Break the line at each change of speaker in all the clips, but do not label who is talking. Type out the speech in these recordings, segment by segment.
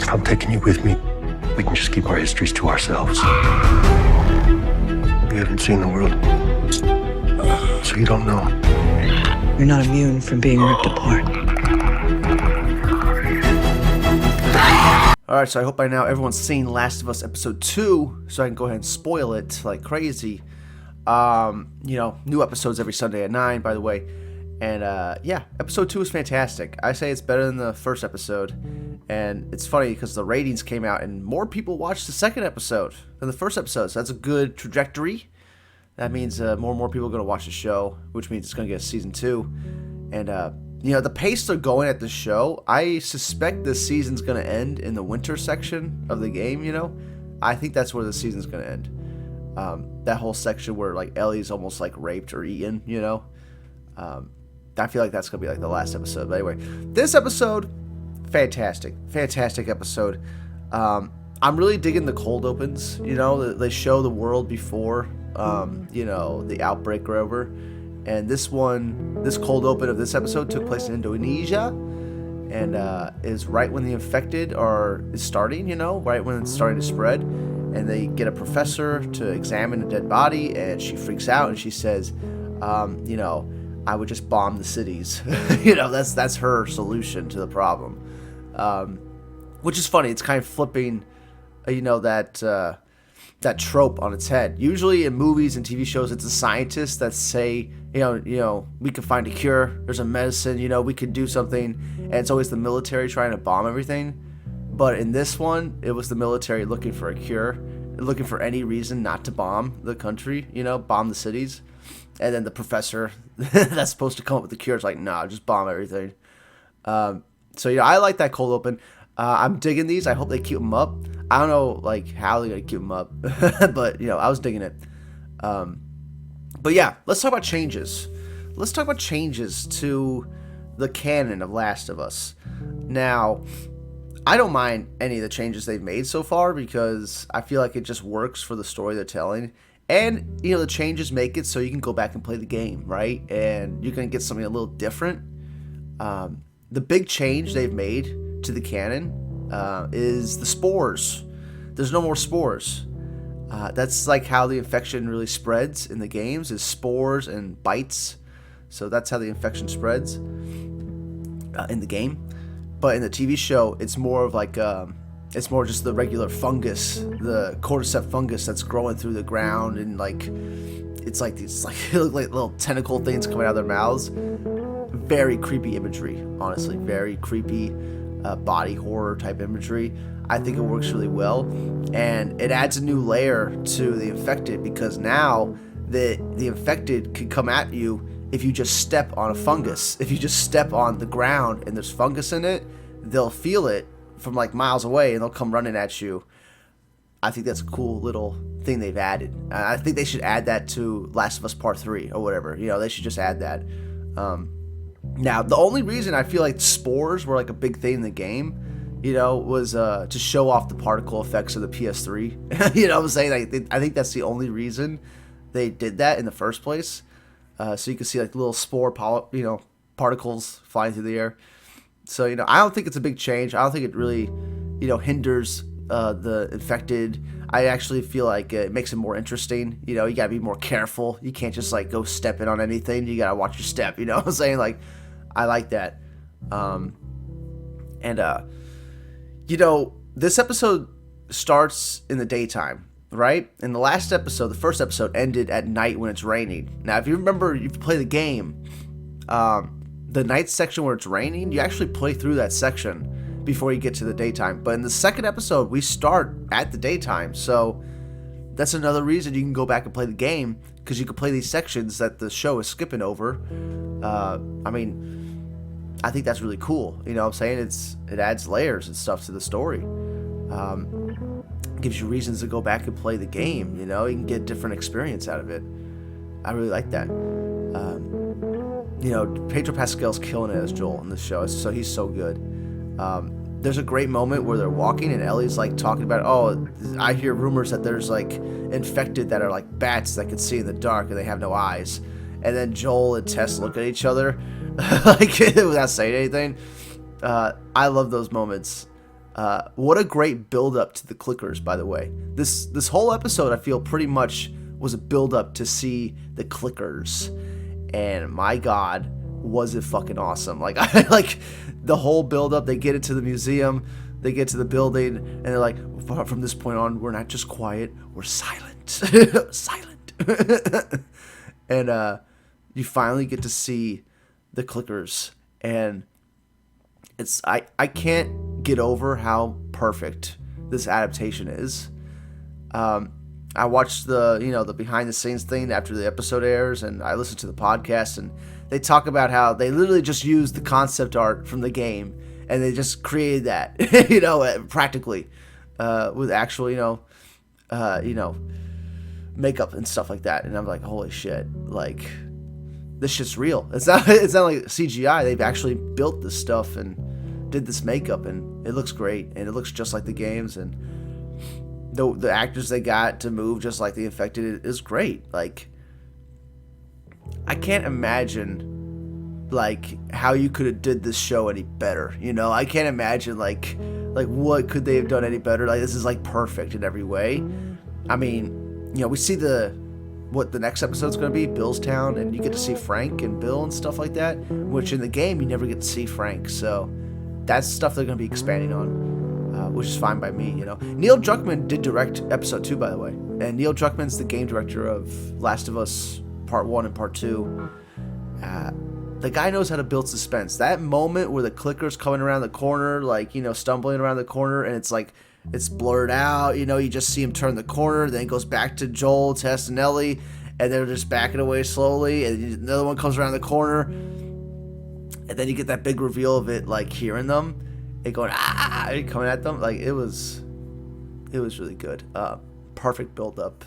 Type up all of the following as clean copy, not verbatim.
If I'm taking you with me, we can just keep our histories to ourselves. You haven't seen the world, so you don't know.
You're not immune from being ripped apart.
Alright, so I hope by now everyone's seen Last of Us Episode 2, so I can go ahead and spoil it like crazy. New episodes every Sunday at 9, by the way. And, yeah, Episode 2 is fantastic. I say it's better than the first episode. And it's funny because the ratings came out and more people watched the second episode than the first episode. So that's a good trajectory. That means more and more people are going to watch the show, which means it's going to get a season 2. And, the pace they're going at the show, I suspect this season's going to end in the winter section of the game, I think that's where the season's going to end. That whole section where, like, Ellie's almost, like, raped or eaten, I feel like that's going to be, like, the last episode. But anyway, this episode, fantastic episode. I'm really digging the cold opens, they show the world before, the outbreak or whatever. And this cold open of this episode took place in Indonesia, and is right when the infected is starting, right when it's starting to spread. And they get a professor to examine a dead body, and she freaks out and she says, I would just bomb the cities. That's her solution to the problem. Which is funny. It's kind of flipping, that trope on its head. Usually in movies and TV shows, it's the scientists that say, we can find a cure. There's a medicine. We could do something. And it's always the military trying to bomb everything. But in this one, it was the military looking for a cure, looking for any reason not to bomb the country. Bomb the cities. And then the professor that's supposed to come up with the cure is like, nah, just bomb everything. I like that cold open. I'm digging these. I hope they keep them up. I don't know, like, how they're going to keep them up. But, I was digging it. But, yeah, let's talk about changes. Let's talk about changes to the canon of Last of Us. Now, I don't mind any of the changes they've made so far because I feel like it just works for the story they're telling. And, the changes make it so you can go back and play the game, right? And you're going to get something a little different. The big change they've made to the canon is the spores. There's no more spores. That's like how the infection really spreads in the games, is spores and bites. So that's how the infection spreads in the game. But in the TV show, it's more of like it's more just the regular fungus, the cordyceps fungus that's growing through the ground, and it's like these like little tentacle things coming out of their mouths. Very creepy imagery, honestly. Very creepy body horror type imagery. I think it works really well, and it adds a new layer to the infected because now the infected can come at you if you just step on a fungus. If you just step on the ground and there's fungus in it, they'll feel it from like miles away and they'll come running at you. I think that's a cool little thing they've added. I think they should add that to Last of Us Part 3 or whatever. They should just add that. Now, the only reason I feel like spores were like a big thing in the game, was to show off the particle effects of the PS3. You know what I'm saying? I think that's the only reason they did that in the first place. So you can see like little spore particles flying through the air. So, I don't think it's a big change. I don't think it really, hinders the infected. I actually feel like it makes it more interesting. You gotta be more careful. You can't just like go stepping on anything. You gotta watch your step. You know what I'm saying? Like, I like that. This episode starts in the daytime, right? In the last episode, the first episode ended at night when it's raining. Now, if you remember, you play the game, the night section where it's raining, you actually play through that section before you get to the daytime. But in the second episode, we start at the daytime. So that's another reason you can go back and play the game, because you can play these sections that the show is skipping over. I think that's really cool. You know what I'm saying? It adds layers and stuff to the story. Gives you reasons to go back and play the game. You can get a different experience out of it. I really like that. Pedro Pascal's killing it as Joel in this show, so he's so good. There's a great moment where they're walking and Ellie's like talking about, oh, I hear rumors that there's like infected that are like bats that can see in the dark and they have no eyes. And then Joel and Tess look at each other like without saying anything. I love those moments. What a great build up to the clickers, by the way. This whole episode, I feel, pretty much was a build up to see the clickers, and my God, was it fucking awesome! Like I like the whole build up. They get into the museum, they get to the building, and they're like, from this point on, we're not just quiet, we're silent, silent, and you finally get to see the clickers, and it's I can't get over how perfect this adaptation is. I watched the behind the scenes thing after the episode airs, and I listened to the podcast, and they talk about how they literally just used the concept art from the game, and they just created that, practically, with actual, makeup and stuff like that. And I'm like, holy shit, like, this shit's real. It's not like CGI. They've actually built this stuff and did this makeup, and it looks great, and it looks just like the games, and the actors they got to move just like the infected is great. Like, I can't imagine like how you could have did this show any better. I can't imagine like what could they have done any better. Like, this is like perfect in every way. I mean, we see what the next episode's going to be, Bill's Town, and you get to see Frank and Bill and stuff like that, which in the game you never get to see Frank. So that's stuff they're going to be expanding on. Which is fine by me, Neil Druckmann did direct episode 2, by the way. And Neil Druckmann's the game director of Last of Us Part 1 and Part 2. The guy knows how to build suspense. That moment where the clicker's coming around the corner, like, stumbling around the corner, and it's like, it's blurred out, you just see him turn the corner, then it goes back to Joel, Tess, and Ellie, and they're just backing away slowly, and another one comes around the corner, and then you get that big reveal of it, like, hearing them, and going, coming at them. Like, it was really good. Perfect build-up.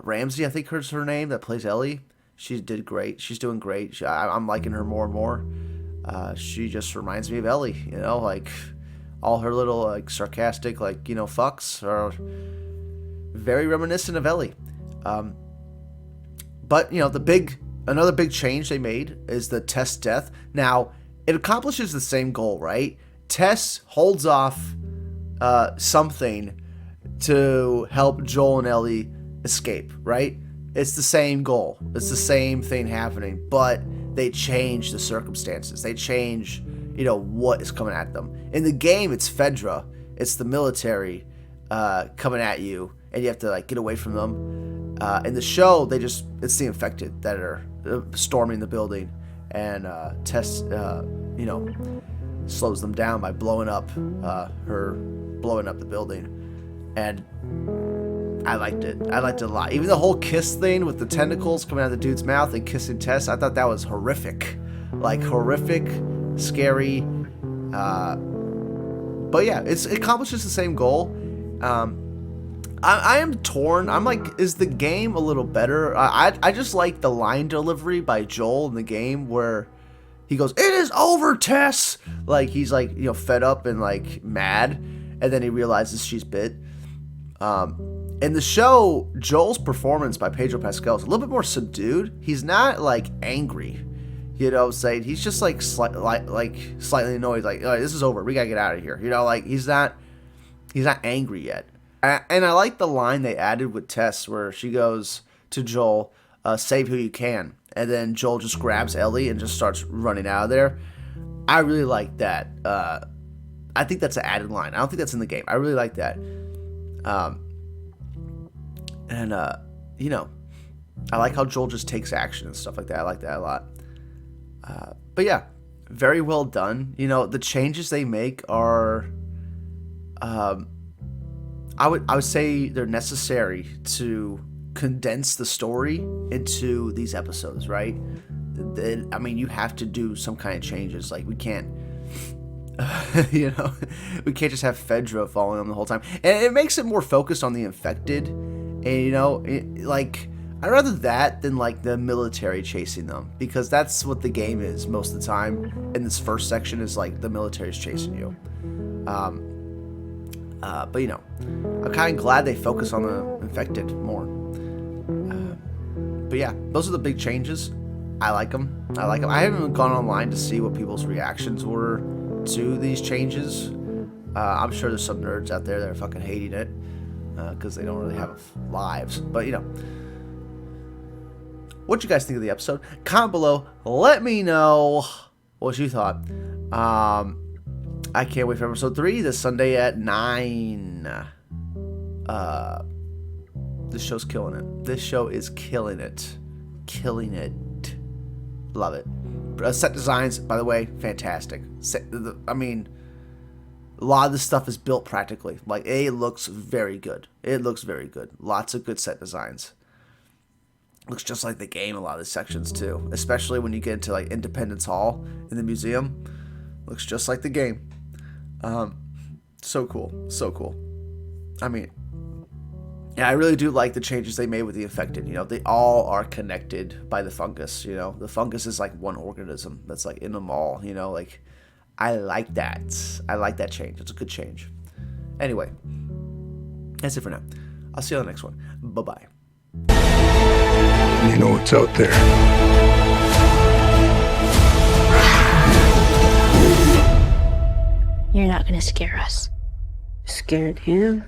Ramsey, I think is her name, that plays Ellie. She did great. She's doing great. I'm liking her more and more. She just reminds me of Ellie, like all her little like sarcastic fucks are very reminiscent of Ellie. But another big change they made is the Tess death. Now, it accomplishes the same goal, right? Tess holds off something to help Joel and Ellie escape, right? It's the same goal. It's the same thing happening, but they change the circumstances. They change, what is coming at them. In the game, it's Fedra. It's the military coming at you, and you have to like get away from them. In the show, it's the infected that are storming the building, and Tess, slows them down by blowing up the building, and I liked it. I liked it a lot. Even the whole kiss thing with the tentacles coming out of the dude's mouth and kissing Tess, I thought that was horrific. Like, horrific, scary. But yeah, it accomplishes the same goal. I am torn. I'm like, is the game a little better? I just like the line delivery by Joel in the game where he goes, "It is over, Tess!" Like, he's like, fed up and like mad, and then he realizes she's bit. In the show, Joel's performance by Pedro Pascal is a little bit more subdued. He's not like angry, saying he's just like slightly annoyed, like, "Oh, this is over. We gotta get out of here." Like, he's not angry yet. And I like the line they added with Tess where she goes to Joel, "Save who you can," and then Joel just grabs Ellie and just starts running out of there. I really like that. I think that's an added line. I don't think that's in the game. I really like that. And I like how Joel just takes action and stuff like that. I like that a lot. But yeah, very well done. The changes they make are, I would say they're necessary to condense the story into these episodes, right? I mean, you have to do some kind of changes. Like, we can't, we can't just have Fedra following them the whole time. And it makes it more focused on the infected. And, I'd rather that than, like, the military chasing them. Because that's what the game is most of the time. In this first section is, like, the military's chasing you. But, I'm kind of glad they focus on the infected more. But, yeah, those are the big changes. I like them. I like them. I haven't even gone online to see what people's reactions were to these changes. I'm sure there's some nerds out there that are fucking hating it because they don't really have lives. But, you know. What you guys think of the episode? Comment below. Let me know what you thought. I can't wait for episode 3 this Sunday at 9. This show's killing it. This show is killing it. Killing it. Love it. Set designs, by the way, fantastic. I mean, a lot of this stuff is built practically. Like, it looks very good. It looks very good. Lots of good set designs. Looks just like the game, a lot of the sections too. Especially when you get into like Independence Hall in the museum. Looks just like the game. So cool. So cool. I mean, yeah, I really do like the changes they made with the infected. You know, they all are connected by the fungus. You know, the fungus is like one organism that's like in them all. You know, like, I like that. I like that change. It's a good change. Anyway, that's it for now. I'll see you on the next one. Bye-bye.
You know what's out there.
You're not gonna scare us.
Scared him?